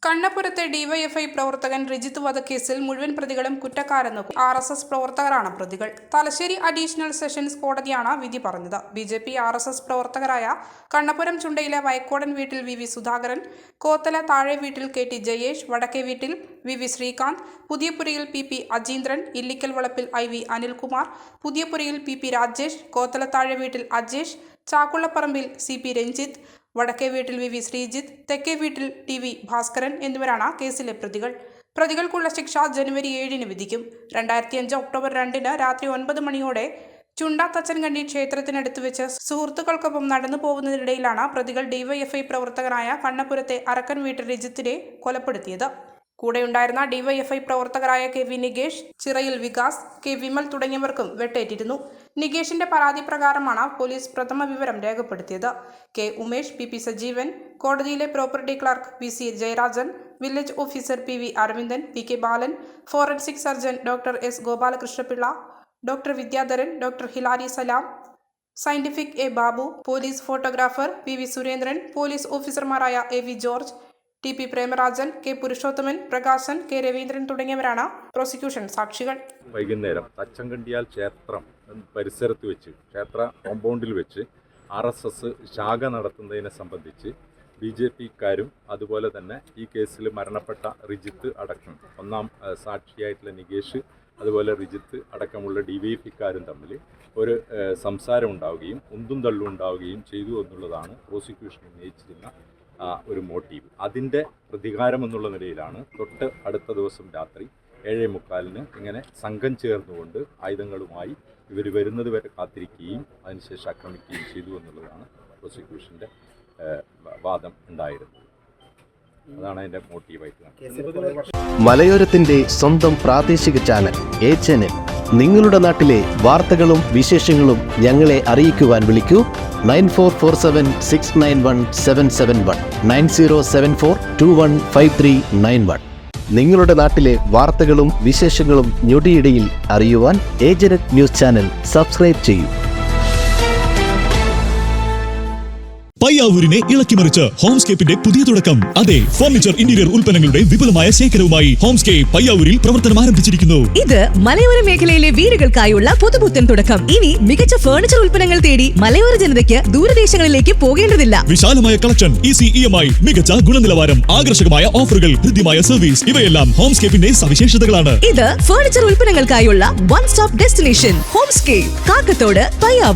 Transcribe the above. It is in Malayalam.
കണ്ണപുരത്തെ ഡിവൈഎഫ്ഐ പ്രവർത്തകൻ റിജിത്ത് വധക്കേസിൽ മുഴുവൻ പ്രതികളും കുറ്റക്കാരെന്ന് RSS പ്രവർത്തകരാണ് പ്രതികൾ. തലശ്ശേരി അഡീഷണൽ സെഷൻസ് കോടതിയാണ് വിധി പറഞ്ഞത്. BJP RSS പ്രവർത്തകരായ കണ്ണപുരം ചുണ്ടയിലെ വയക്കോടൻ വീട്ടിൽ VV സുധാകരൻ, കോത്തല താഴെ വീട്ടിൽ KT ജയേഷ്, വടക്കേ വീട്ടിൽ VV ശ്രീകാന്ത്, പുതിയപുരയിൽ PP അജീന്ദ്രൻ, ഇല്ലിക്കൽ വളപ്പിൽ IV അനിൽകുമാർ, പുതിയപുരയിൽ PP രാജേഷ്, കോത്തല താഴെ വീട്ടിൽ അജേഷ്, ചാക്കുളപ്പറമ്പിൽ CP രഞ്ജിത്ത്, വടക്കേ വീട്ടിൽ VV ശ്രീജിത്ത്, തെക്കേ വീട്ടിൽ TV ഭാസ്കരൻ എന്നിവരാണ് കേസിലെ പ്രതികൾ. പ്രതികൾക്കുള്ള ശിക്ഷ ജനുവരി 7-ന് വിധിക്കും. 2005 ഒക്ടോബർ 2-ന് രാത്രി 9 മണിയോടെ ചുണ്ട തച്ചൻകണ്ടി ക്ഷേത്രത്തിനടുത്ത് വെച്ച് സുഹൃത്തുക്കൾക്കൊപ്പം നടന്നു പോകുന്നതിനിടയിലാണ് പ്രതികൾ ഡിവൈഎഫ്ഐ പ്രവർത്തകനായ കണ്ണപുരത്തെ അരക്കൻ വീട്ടിൽ റിജിത്തിനെ കൊലപ്പെടുത്തിയത്. കൂടെയുണ്ടായിരുന്ന ഡിവൈഎഫ്ഐ പ്രവർത്തകരായ KV നികേഷ്, ചിറയിൽ വികാസ്, K വിമൽ തുടങ്ങിയവർക്കും വെട്ടേറ്റിരുന്നു. നികേഷിന്റെ പരാതി പ്രകാരമാണ് പോലീസ് പ്രഥമ വിവരം രേഖപ്പെടുത്തിയത്. K ഉമേഷ്, PP സജീവൻ, കോടതിയിലെ property clerk VC Jayarajan, village officer PV Aravindan, PK Balan, forensic surgeon doctor S Gopalakrishnapillai, doctor Vidyadharan, doctor Hilary Salam, scientific A Babu, police photographer PV Surendran, police ഓഫീസർമാരായ AV George, TP Premarajan, K Purushothaman, Prakashan, K Raveendran തുടങ്ങിയവരാണ് പ്രോസിക്യൂഷൻ സാക്ഷികൾ. വൈകുന്നേരം തച്ചങ്കണ്ടിയാൽ ക്ഷേത്രം പരിസരത്ത് വെച്ച്, ക്ഷേത്ര കോമ്പൗണ്ടിൽ വെച്ച് RSS ശാഖ നടത്തുന്നതിനെ സംബന്ധിച്ച് BJPക്കാരും അതുപോലെ തന്നെ ഈ കേസിൽ മരണപ്പെട്ട റിജിത്ത് അടക്കം ഒന്നാം സാക്ഷിയായിട്ടുള്ള നികേഷ്, അതുപോലെ റിജിത്ത് അടക്കമുള്ള DYFIക്കാരും തമ്മിൽ ഒരു സംസാരം ഉണ്ടാവുകയും ഉന്തും തള്ളും ഉണ്ടാവുകയും ചെയ്തു എന്നുള്ളതാണ് പ്രോസിക്യൂഷൻ ഉന്നയിച്ചിരുന്ന ഒരു മോട്ടീവ്. അതിൻ്റെ പ്രതികാരം എന്നുള്ള നിലയിലാണ് തൊട്ട് അടുത്ത ദിവസം രാത്രി 7:45-ന് ഇങ്ങനെ സംഘം ചേർന്നുകൊണ്ട് ആയുധങ്ങളുമായി ഇവർ വരുന്നത് വരെ കാത്തിരിക്കുകയും അതിനുശേഷം ആക്രമിക്കുകയും ചെയ്തു എന്നുള്ളതാണ് പ്രോസിക്യൂഷൻ്റെ വാദം ഉണ്ടായിരുന്നത്. അതാണ് അതിൻ്റെ മോട്ടീവായിട്ട്. മലയോരത്തിന്റെ സ്വന്തം പ്രാദേശിക ചാനൽ A-Channel. നിങ്ങളുടെ നാട്ടിലെ വാർത്തകളും വിശേഷങ്ങളും ഞങ്ങളെ അറിയിക്കുവാൻ വിളിക്കൂ 9447691771 9074215391. നിങ്ങളുടെ നാട്ടിലെ വാർത്തകളും വിശേഷങ്ങളും ഞൊടിയിടയിൽ അറിയുവാൻ A-Channel ന്യൂസ് ചാനൽ സബ്സ്ക്രൈബ് ചെയ്യൂ. പയ്യാവൂരിനെ ഇളക്കിമറിച്ച് ഹോംസ്കേപ്പിന്റെ പുതിയ തുടക്കം. അതെ, ഫർണിച്ചർ ഇന്റീരിയർ ഉൽപ്പന്നങ്ങളുടെ വിപുലമായ ശേഖരവുമായി ഹോംസ്കേപ്പ് പയ്യാവൂരിൽ പ്രവർത്തനം ആരംഭിച്ചിരിക്കുന്നു. ഇത് മലയോര മേഖലയിലെ വീടുകൾക്കായുള്ള പുതുപുത്തൻ തുടക്കം. ഇനി മികച്ച ഫർണിച്ചർ ഉൽപ്പന്നങ്ങൾ തേടി മലയോര ജനതയ്ക്ക് ദൂരദേശങ്ങളിലേക്ക് പോകേണ്ടതില്ല. വിശാലമായ കളക്ഷൻ, ഈസി EMI, മികച്ച ഗുണനിലവാരം, ആകർഷകമായ ഓഫറുകൾ, ഹൃദ്യമായ സർവീസ്, ഇവയെല്ലാം ഹോംസ്കേപ്പിന്റെ സവിശേഷതകളാണ്. ഇത് ഫർണിച്ചർ ഉൽപ്പന്നങ്ങൾക്കായുള്ള one stop destination Homescape, Kakkathode, Payyavoor.